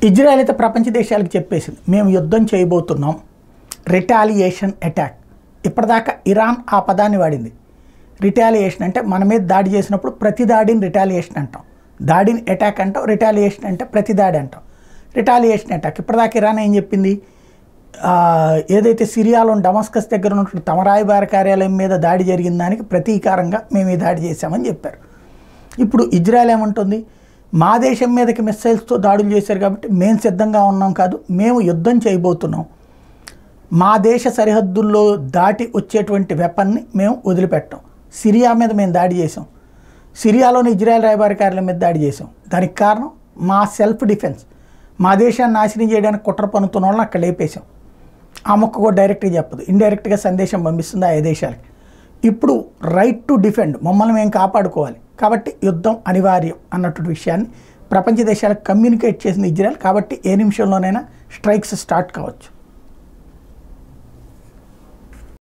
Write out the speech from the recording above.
Israel అయితే ప్రపంచ దేశాలకు చెప్పేసింది, మేము యుద్ధం చేయబోతున్నాం, రిటాలియేషన్ అటాక్. ఇప్పటిదాకా ఇరాన్ ఆ పదాన్ని వాడింది. రిటాలియేషన్ అంటే మన మీద దాడి చేసినప్పుడు ప్రతి దాడిని రిటాలియేషన్ అంటాం, దాడిని అటాక్ అంటాం, రిటాలియేషన్ అంటే ప్రతి దాడి అంటాం. Retaliation attack. ఇప్పటిదాకా ఇరాన్ ఏం చెప్పింది, ఏదైతే సిరియాలో డమస్కస్ దగ్గర ఉన్నటువంటి తమ రాయబార కార్యాలయం మీద దాడి జరిగిన దానికి ప్రతీకారంగా మేము ఈ దాడి చేశామని చెప్పారు. ఇప్పుడు ఇజ్రాయెల్ ఏమంటుంది, మా దేశం మీదకి మిస్సైల్స్తో దాడులు చేశారు కాబట్టి మేము సిద్ధంగా ఉన్నాం కాదు, మేము యుద్ధం చేయబోతున్నాం, మా దేశ సరిహద్దుల్లో దాటి వచ్చేటువంటి వెపన్ని మేము వదిలిపెట్టాం. సిరియా మీద మేము దాడి చేసాం, సిరియాలోని ఇజ్రాయెల్ రాయబార కార్యాలయం మీద దాడి చేసాం. దానికి కారణం మా సెల్ఫ్ డిఫెన్స్, మా దేశాన్ని నాశనం చేయడానికి కుట్ర పన్నుతున్న వాళ్ళని అక్కడ లేపేశాం. ఆ మొక్క కూడా డైరెక్ట్గా చెప్పదు, ఇండైరెక్ట్గా సందేశం పంపిస్తుంది ఆ దేశాలకి. ఇప్పుడు రైట్ టు డిఫెండ్, మమ్మల్ని మేము కాపాడుకోవాలి కాబట్టి యుద్ధం అనివార్యం అన్నటువంటి విషయాన్ని ప్రపంచ దేశాలకు కమ్యూనికేట్ చేసింది ఇజ్రాయెల్. కాబట్టి ఏ నిమిషంలోనైనా స్ట్రైక్స్ స్టార్ట్ కావచ్చు.